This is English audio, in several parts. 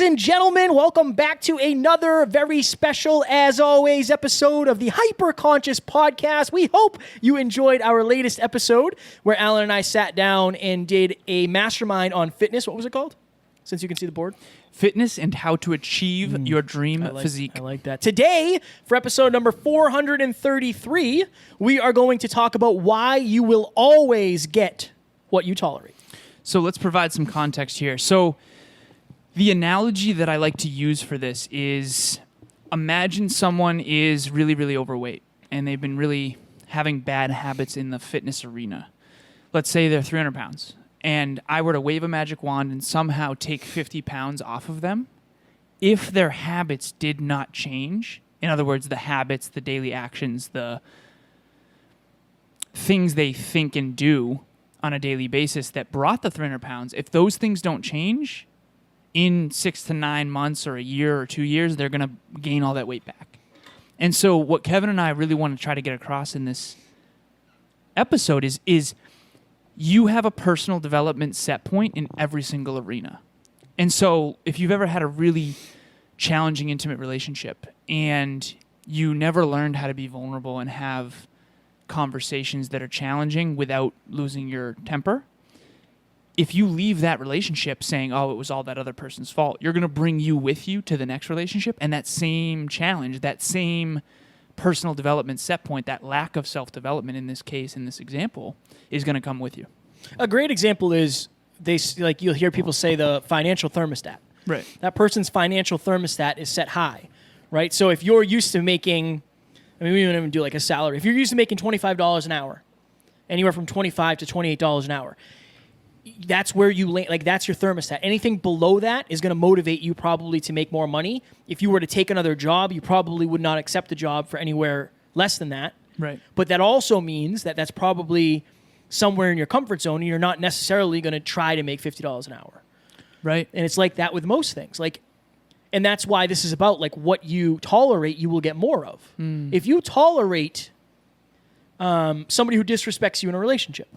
and gentlemen, welcome back to another very special, as always, episode of the HyperConscious podcast. We hope you enjoyed our latest episode where Alan and I sat down and did a mastermind on fitness. What was it called? Since you can see the board. Fitness and how to achieve your dream physique. I like that. Today, for episode number 433, we are going to talk about why you will always get what you tolerate. So let's provide some context here. So the analogy that I like to use for this is imagine someone is really, really overweight and they've been really having bad habits in the fitness arena. Let's say they're 300 pounds and I were to wave a magic wand and somehow take 50 pounds off of them. If their habits did not change, in other words, the habits, the daily actions, the things they think and do on a daily basis that brought the 300 pounds, if those things don't change, in 6 to 9 months or a year or 2 years, they're going to gain all that weight back. And so what Kevin and I really want to try to get across in this episode is you have a personal development set point in every single arena. And so if you've ever had a really challenging, intimate relationship and you never learned how to be vulnerable and have conversations that are challenging without losing your temper, if you leave that relationship saying, oh, it was all that other person's fault, you're going to bring you with you to the next relationship, and that same challenge, that same personal development set point, that lack of self-development in this case, in this example, is going to come with you. A great example is you'll hear people say the financial thermostat. Right. That person's financial thermostat is set high, right? So if you're used to making, we don't even do like a salary. If you're used to making $25 an hour, anywhere from $25 to $28 an hour, that's where you like that's your thermostat. Anything below that is going to motivate you probably to make more money. If you were to take another job, you probably would not accept a job for anywhere less than that. Right. But that also means that that's probably somewhere in your comfort zone, and you're not necessarily going to try to make $50 an hour. Right. And it's like that with most things. And that's why this is about what you tolerate, you will get more of. If you tolerate somebody who disrespects you in a relationship,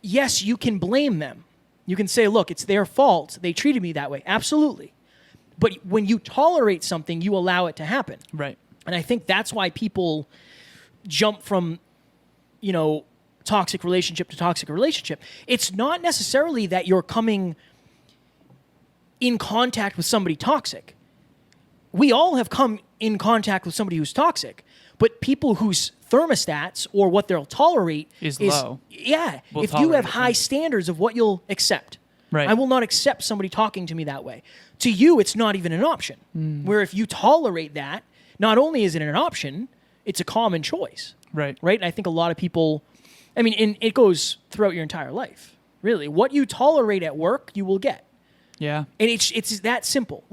yes, you can blame them. You can say, look, it's their fault. They treated me that way. Absolutely. But when you tolerate something, you allow it to happen. Right. And I think that's why people jump from, toxic relationship to toxic relationship. It's not necessarily that you're coming in contact with somebody toxic. We all have come in contact with somebody who's toxic, but people whose thermostats or what they'll tolerate is low. Yeah. We'll if you have high standards of what you'll accept, right. I will not accept somebody talking to me that way. To you, it's not even an option. Where if you tolerate that, not only is it an option, it's a common choice. Right. Right? And I think a lot of people, and it goes throughout your entire life. Really. What you tolerate at work, you will get. Yeah. And it's that simple.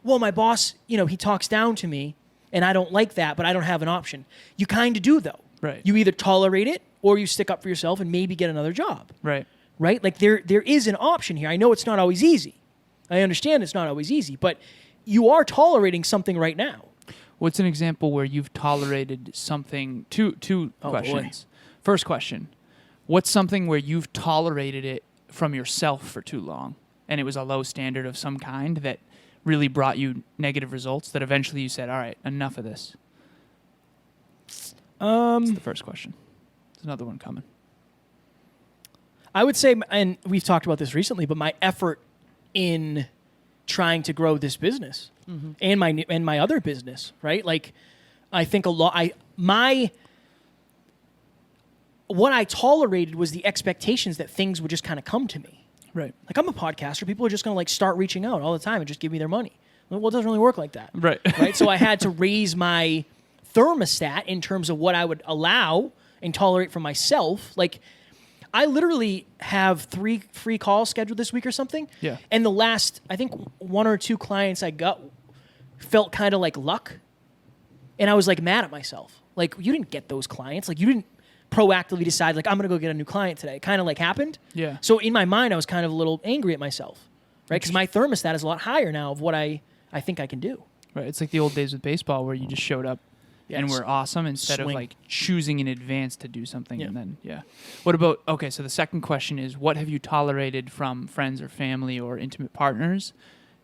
My boss, he talks down to me, and I don't like that, but I don't have an option. You kind of do, though. Right. You either tolerate it or you stick up for yourself and maybe get another job. Right. Right? There is an option here. I know it's not always easy. I understand it's not always easy, but you are tolerating something right now. What's an example where you've tolerated something? Two questions. Boy. First question. What's something where you've tolerated it from yourself for too long and it was a low standard of some kind that really brought you negative results that eventually you said, all right, enough of this? That's the first question. There's another one coming. I would say, and we've talked about this recently, but my effort in trying to grow this business and my other business, right? I think a lot. What I tolerated was the expectations that things would just kind of come to me. Right. I'm a podcaster. People are just going to start reaching out all the time and just give me their money. Well, it doesn't really work like that. Right. Right. So I had to raise my thermostat in terms of what I would allow and tolerate for myself. I literally have 3 free calls scheduled this week or something. Yeah. And the last, I think 1 or 2 clients I got felt kind of like luck. And I was mad at myself. You didn't get those clients. You didn't proactively decide, I'm going to go get a new client today. It kind of happened. Yeah. So in my mind, I was kind of a little angry at myself, right? Because my thermostat is a lot higher now of what I think I can do. Right. It's like the old days with baseball where you just showed up and Yes. we're awesome instead Swing. of like choosing in advance to do something Yeah. and then What about so the second question is, what have you tolerated from friends or family or intimate partners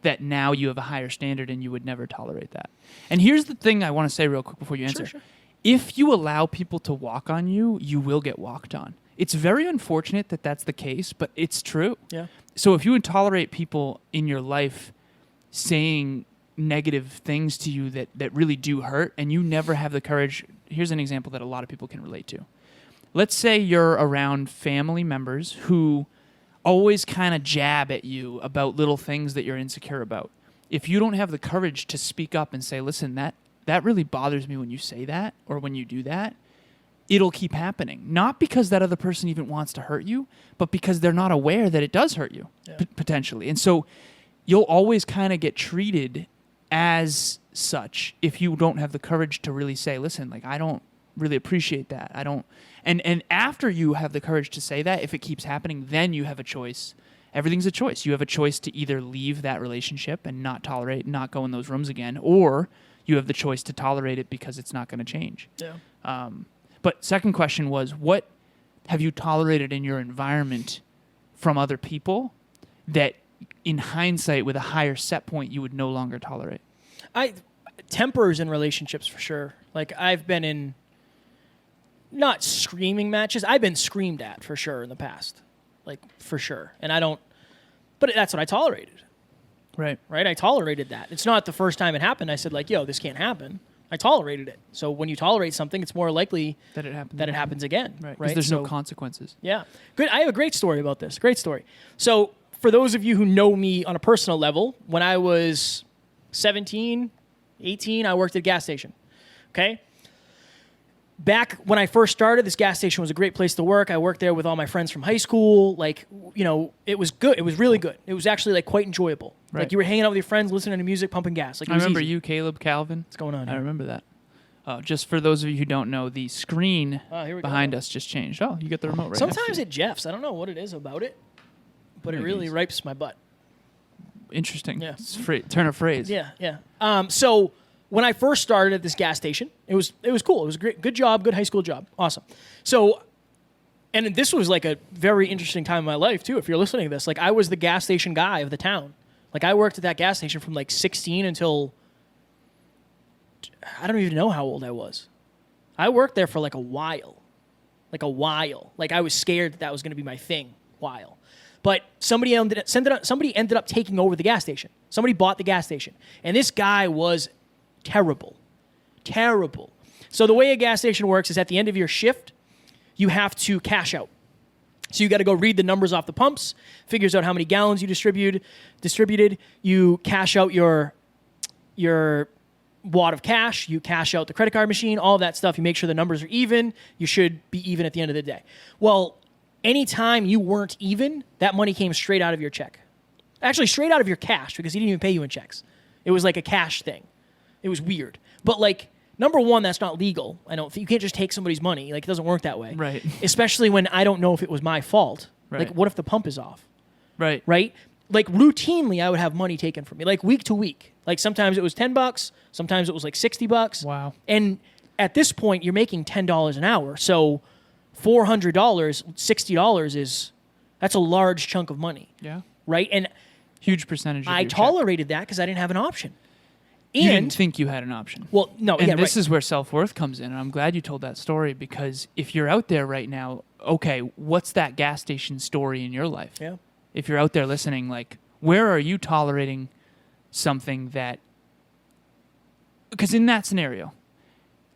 that now you have a higher standard and you would never tolerate that? And here's the thing I want to say real quick before you answer. Sure. If you allow people to walk on you, you will get walked on. It's very unfortunate that that's the case, but it's true. Yeah. So if you would tolerate people in your life saying negative things to you that really do hurt, and you never have the courage. Here's an example that a lot of people can relate to. Let's say you're around family members who always kind of jab at you about little things that you're insecure about. If you don't have the courage to speak up and say, listen, that really bothers me when you say that or when you do that, it'll keep happening. Not because that other person even wants to hurt you, but because they're not aware that it does hurt you, potentially. And so you'll always kind of get treated as such if you don't have the courage to really say, listen, like, I don't really appreciate that. I don't. And after you have the courage to say that, if it keeps happening, then you have a choice. Everything's a choice. You have a choice to either leave that relationship and not tolerate, not go in those rooms again, or you have the choice to tolerate it because it's not going to change. Yeah. But second question was, what have you tolerated in your environment from other people that in hindsight with a higher set point you would no longer tolerate? Tempers in relationships for sure. Like, I've been in not screaming matches. I've been screamed at for sure in the past. Like, for sure. And but that's what I tolerated. Right. Right? I tolerated that. It's not the first time it happened. I said, like, yo, this can't happen. I tolerated it. So when you tolerate something, it's more likely That it happens again. Right. Right? There's no So- consequences. Yeah. Good. I have a great story about this. Great story. So for those of you who know me on a personal level, when I was 17, 18, I worked at a gas station. Okay? Back when I first started, this gas station was a great place to work. I worked there with all my friends from high school. Like, it was good. It was really good. It was actually like quite enjoyable. Right. Like, you were hanging out with your friends, listening to music, pumping gas. Like, it I was remember easy. you, Caleb, Calvin. What's going on I here? remember that. Just for those of you who don't know, the screen Here we behind go. us just changed. Oh, you got the remote right next Sometimes to it jeffs. I don't know what it is about it, but it Maybe really it's- ripes my butt. you. Interesting. Yeah. It's turn of phrase. Yeah. So when I first started at this gas station, it was cool. It was a good job, good high school job. Awesome. So, and this was like a very interesting time in my life too. If you're listening to this, like, I was the gas station guy of the town. Like, I worked at that gas station from like 16 until I don't even know how old I was. I worked there for like a while. Like, I was scared that was going to be my thing. While. But somebody ended up taking over the gas station. Somebody bought the gas station. And this guy was terrible. Terrible. So the way a gas station works is at the end of your shift, you have to cash out. So you got to go read the numbers off the pumps, figures out how many gallons you distributed. You cash out your wad of cash. You cash out the credit card machine, all of that stuff. You make sure the numbers are even. You should be even at the end of the day. Well, anytime you weren't even, that money came straight out of your check. Actually, straight out of your cash, because he didn't even pay you in checks. It was like a cash thing. It was weird. But, like, number one, that's not legal. I don't think you can't just take somebody's money. Like, it doesn't work that way. Right. Especially when I don't know if it was my fault. Right. Like, what if the pump is off? Right. Right? Like, routinely, I would have money taken from me, like, week to week. Like, sometimes it was $10, sometimes it was like $60. Wow. And at this point, you're making $10 an hour. So $400, $60 that's a large chunk of money. Yeah. Right? And Huge percentage of I your check. tolerated that because I didn't have an option. You And didn't think you had an option. well, no, And yeah, this right. is where self-worth comes in. And I'm glad you told that story, because if you're out there right now, okay, what's that gas station story in your life? Yeah. If you're out there listening, like, where are you tolerating something that... Because in that scenario,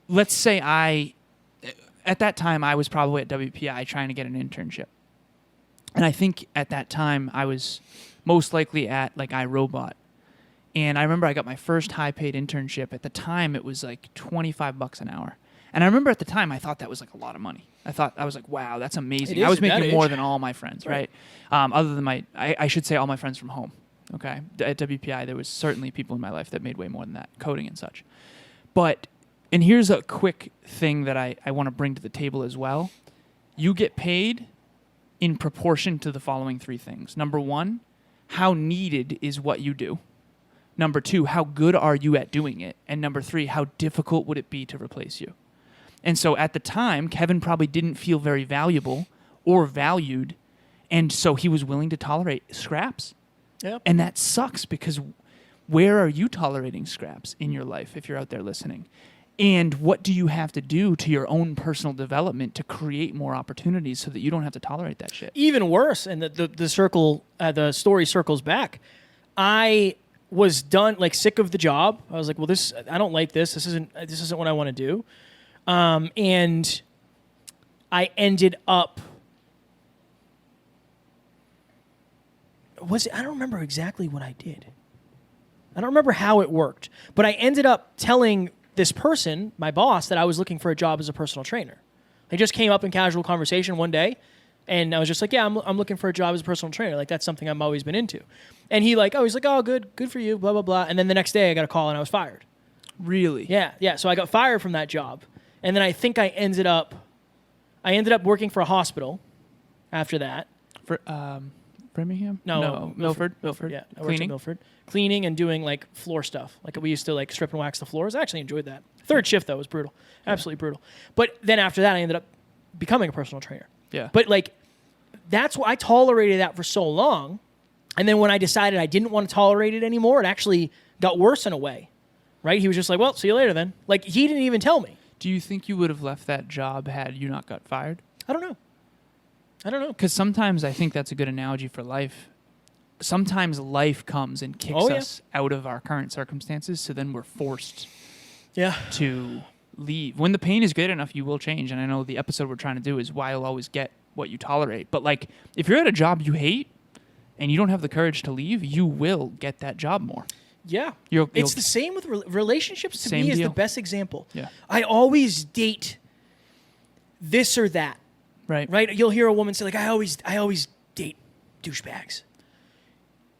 let's say at that time, I was probably at WPI trying to get an internship. And I think at that time, I was most likely at, like, iRobot. And I remember I got my first high-paid internship. At the time, it was like $25 an hour. And I remember at the time, I thought that was like a lot of money. I was like, wow, that's amazing. It is I was at that making more age. than all my friends, Right. right? Other than I should say all my friends from home. Okay, at WPI, there was certainly people in my life that made way more than that, coding and such. And here's a quick thing that I want to bring to the table as well. You get paid in proportion to the following three things. Number one, how needed is what you do. Number 2, how good are you at doing it? And number 3, how difficult would it be to replace you? And so at the time, Kevin probably didn't feel very valuable or valued, and so he was willing to tolerate scraps. Yep. And that sucks, because where are you tolerating scraps in your life if you're out there listening? And what do you have to do to your own personal development to create more opportunities so that you don't have to tolerate that shit? Even worse, and the story circles back. I was done, like, sick of the job. I was like, well, I don't like this. This isn't what I want to do. And I ended up. I don't remember exactly what I did. I don't remember how it worked, but I ended up telling this person, my boss, that I was looking for a job as a personal trainer. They just came up in casual conversation one day, and I was just like, yeah, I'm looking for a job as a personal trainer. Like, that's something I've always been into. And he's like, oh, good for you, blah, blah, blah. And then the next day I got a call and I was fired. Really? Yeah. So I got fired from that job. And then I think I ended up working for a hospital after that. For Birmingham? No, Milford. Yeah, I worked at Milford. Cleaning and doing, like, floor stuff. Like, we used to, like, strip and wax the floors. I actually enjoyed that. Third shift, though, was brutal. Absolutely brutal. But then after that, I ended up becoming a personal trainer. Yeah. But, like, that's why I tolerated that for so long. And then when I decided I didn't want to tolerate it anymore, it actually got worse in a way. Right? He was just like, well, see you later then. Like, he didn't even tell me. Do you think you would have left that job had you not got fired? I don't know. Because sometimes I think that's a good analogy for life. Sometimes life comes and kicks us out of our current circumstances, so then we're forced to leave. When the pain is great enough, you will change. And I know the episode we're trying to do is why you'll always get what you tolerate. But, like, if you're at a job you hate and you don't have the courage to leave, you will get that job more. Yeah. You'll it's the same with relationships. To me, Same is deal. the best example. Yeah. I always date this or that. Right? You'll hear a woman say, like, I always date douchebags.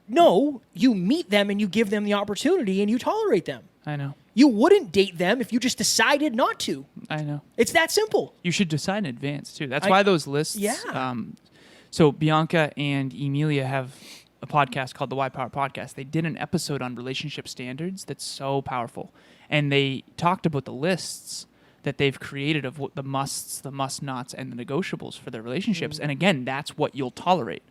No, you meet them and you give them the opportunity and you tolerate them. I know. You wouldn't date them if you just decided not to. I know. It's that simple. You should decide in advance, too. That's why those lists... Yeah. So Bianca and Emilia have a podcast called the Why Power Podcast. They did an episode on relationship standards that's so powerful. And they talked about the lists that they've created of what the musts, the must-nots, and the negotiables for their relationships. Mm. And again, that's what you'll tolerate.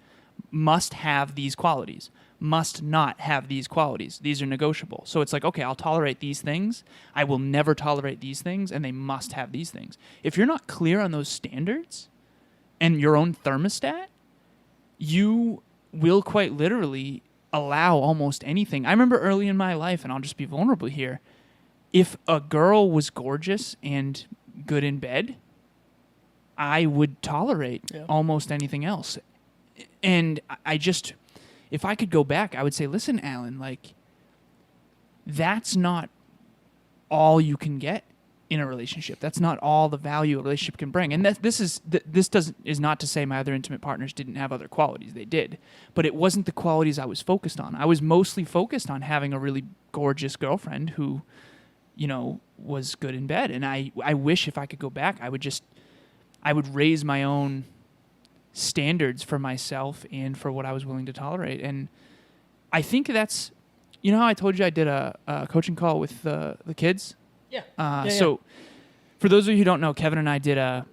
Must have these qualities. Must not have these qualities. These are negotiable. So it's like, okay, I'll tolerate these things. I will never tolerate these things, and they must have these things. If you're not clear on those standards and your own thermostat, you will quite literally allow almost anything. I remember early in my life, and I'll just be vulnerable here, if a girl was gorgeous and good in bed, I would tolerate almost anything else. And I just, if I could go back, I would say, listen, Alan, like, that's not all you can get in a relationship. That's not all the value a relationship can bring. And this is not to say my other intimate partners didn't have other qualities. They did. But it wasn't the qualities I was focused on. I was mostly focused on having a really gorgeous girlfriend who, was good in bed. And I wish if I could go back, I would raise my own standards for myself and for what I was willing to tolerate. And I think that's, how I told you I did a coaching call with the kids? Yeah. So for those of you who don't know, Kevin and I did a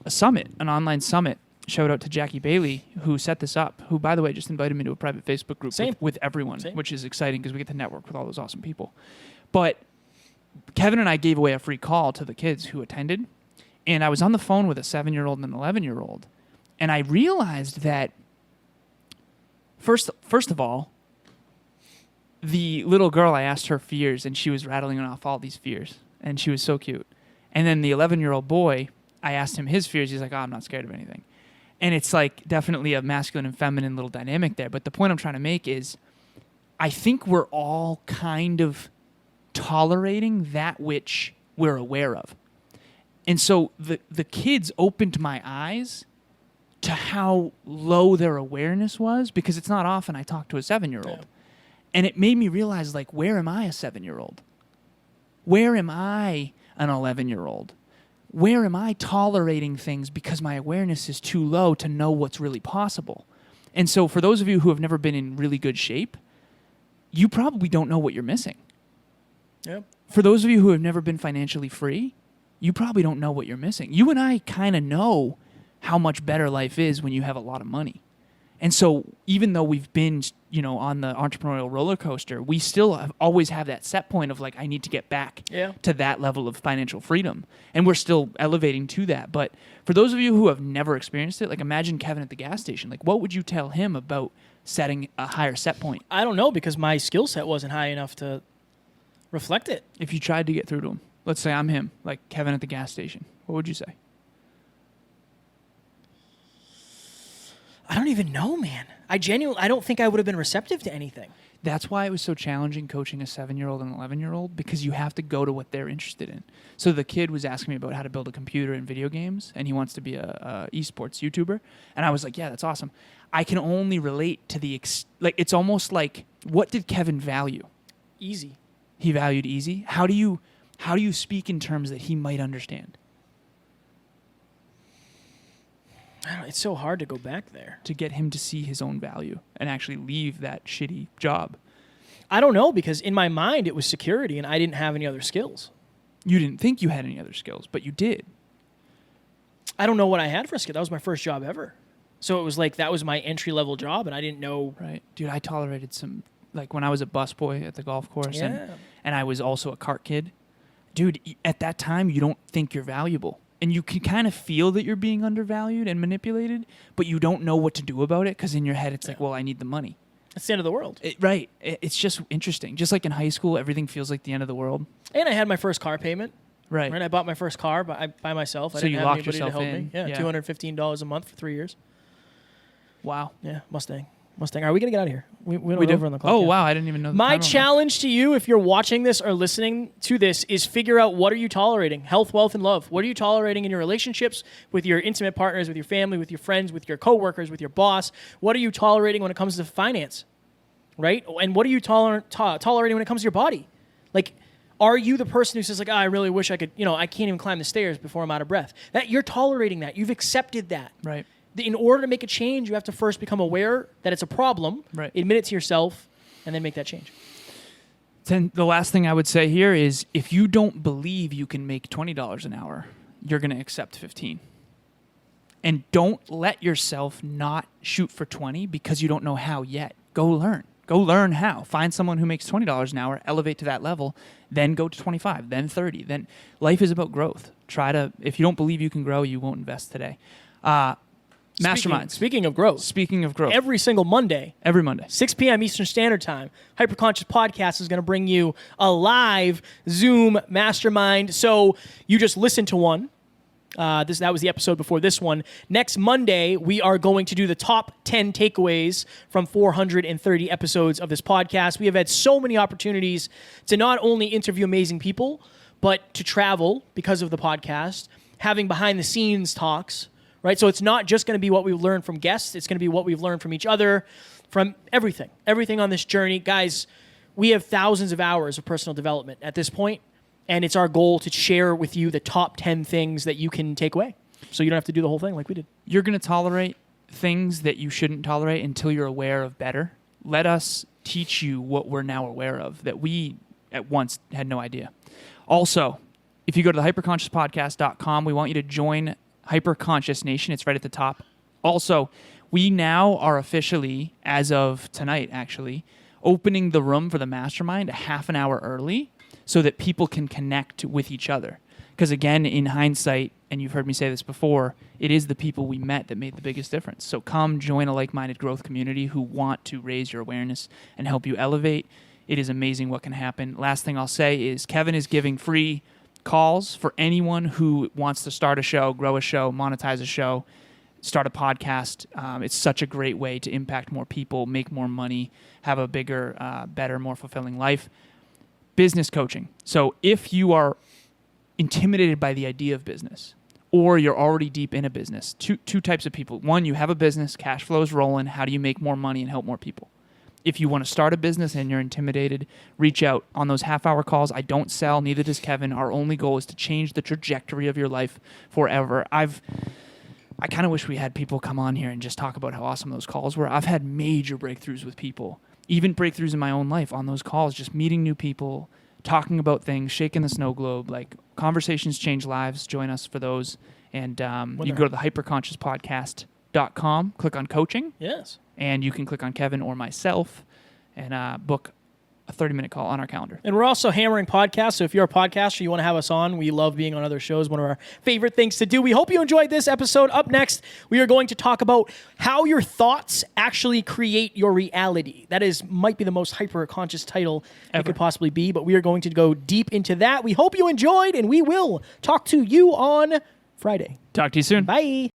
summit, an online summit. Shout out to Jackie Bailey, who set this up, who, by the way, just invited me to a private Facebook group with everyone, which is exciting because we get to network with all those awesome people. But Kevin and I gave away a free call to the kids who attended, and I was on the phone with a 7-year-old and an 11-year-old, and I realized that, first of all, the little girl, I asked her fears, and she was rattling off all these fears, and she was so cute. And then the 11-year-old boy, I asked him his fears. He's like, I'm not scared of anything. And it's like definitely a masculine and feminine little dynamic there. But the point I'm trying to make is I think we're all kind of tolerating that which we're aware of. And so the kids opened my eyes to how low their awareness was, because it's not often I talk to a 7-year-old. Yeah. And it made me realize, like, where am I a 7-year-old? Where am I an 11-year-old? Where am I tolerating things because my awareness is too low to know what's really possible? And so for those of you who have never been in really good shape, you probably don't know what you're missing. Yep. For those of you who have never been financially free, you probably don't know what you're missing. You and I kind of know how much better life is when you have a lot of money. And so even though we've been, on the entrepreneurial roller coaster, we still always have that set point of like, I need to get back to that level of financial freedom. And we're still elevating to that. But for those of you who have never experienced it, like imagine Kevin at the gas station. Like what would you tell him about setting a higher set point? I don't know, because my skill set wasn't high enough to reflect it. If you tried to get through to him, let's say I'm him, like Kevin at the gas station, what would you say? I don't even know, man. I don't think I would have been receptive to anything. That's why it was so challenging coaching a 7-year-old and an 11-year-old, because you have to go to what they're interested in. So the kid was asking me about how to build a computer and video games, and he wants to be a esports YouTuber. And I was like, yeah, that's awesome. I can only relate to it's almost like, what did Kevin value? Easy. He valued easy. How do you speak in terms that he might understand? It's so hard to go back there. To get him to see his own value and actually leave that shitty job. I don't know, because in my mind it was security and I didn't have any other skills. You didn't think you had any other skills, but you did. I don't know what I had for a skill. That was my first job ever. So it was like that was my entry-level job and I didn't know. Right. Dude, I tolerated some, like when I was a busboy at the golf course and I was also a cart kid. Dude, at that time you don't think you're valuable. And you can kind of feel that you're being undervalued and manipulated, but you don't know what to do about it because in your head it's like, well, I need the money. It's the end of the world. Right. It's just interesting. Just like in high school, everything feels like the end of the world. And I had my first car payment. Right. I bought my first car by myself. I didn't have anybody to help me. Yeah, $215 a month for 3 years. Wow. Yeah, Mustang. All right, we got to get out of here. We went over on the clock. Oh, wow. I didn't even know. My challenge to you, if you're watching this or listening to this, is figure out what are you tolerating? Health, wealth, and love. What are you tolerating in your relationships with your intimate partners, with your family, with your friends, with your coworkers, with your boss? What are you tolerating when it comes to finance? Right? And what are you tolerating when it comes to your body? Like, are you the person who says, like, I really wish I could, I can't even climb the stairs before I'm out of breath? That you're tolerating that. You've accepted that. Right. In order to make a change, you have to first become aware that it's a problem, admit it to yourself, and then make that change. Then the last thing I would say here is if you don't believe you can make $20 an hour, you're going to accept 15. And don't let yourself not shoot for 20 because you don't know how yet. Go learn. Go learn how. Find someone who makes $20 an hour, elevate to that level, then go to 25, then 30. Then life is about growth. If you don't believe you can grow, you won't invest today. Mastermind. Speaking of growth. Every single Monday. 6 p.m. Eastern Standard Time. HyperConscious Podcast is going to bring you a live Zoom mastermind. So you just listened to one. That was the episode before this one. Next Monday, we are going to do the top 10 takeaways from 430 episodes of this podcast. We have had so many opportunities to not only interview amazing people, but to travel because of the podcast, having behind-the-scenes talks. Right, so it's not just going to be what we've learned from guests. It's going to be what we've learned from each other, from everything on this journey. Guys, we have thousands of hours of personal development at this point, and it's our goal to share with you the top 10 things that you can take away so you don't have to do the whole thing like we did. You're going to tolerate things that you shouldn't tolerate until you're aware of better. Let us teach you what we're now aware of that we at once had no idea. Also, if you go to the hyperconsciouspodcast.com, we want you to join HyperConsciousNation. It's right at the top. Also, we now are officially, as of tonight actually, opening the room for the mastermind a half an hour early so that people can connect with each other. Because again, in hindsight, and you've heard me say this before, it is the people we met that made the biggest difference. So come join a like-minded growth community who want to raise your awareness and help you elevate. It is amazing what can happen. Last thing I'll say is Kevin is giving free calls for anyone who wants to start a show, grow a show, monetize a show, start a podcast. It's such a great way to impact more people, make more money, have a bigger, better, more fulfilling life. Business coaching. So if you are intimidated by the idea of business or you're already deep in a business, two types of people. One, you have a business, cash flow is rolling. How do you make more money and help more people? If you want to start a business and you're intimidated, reach out on those half-hour calls. I don't sell, neither does Kevin. Our only goal is to change the trajectory of your life forever. I kind of wish we had people come on here and just talk about how awesome those calls were. I've had major breakthroughs with people, even breakthroughs in my own life on those calls, just meeting new people, talking about things, shaking the snow globe. Like, conversations change lives. Join us for those. And you can go to the hyperconsciouspodcast.com, click on coaching. Yes. And you can click on Kevin or myself and book a 30-minute call on our calendar. And we're also hammering podcasts, so if you're a podcaster, you want to have us on, we love being on other shows, one of our favorite things to do. We hope you enjoyed this episode. Up next, we are going to talk about how your thoughts actually create your reality. That might be the most hyper-conscious title it could possibly be, but we are going to go deep into that. We hope you enjoyed, and we will talk to you on Friday. Talk to you soon. Bye.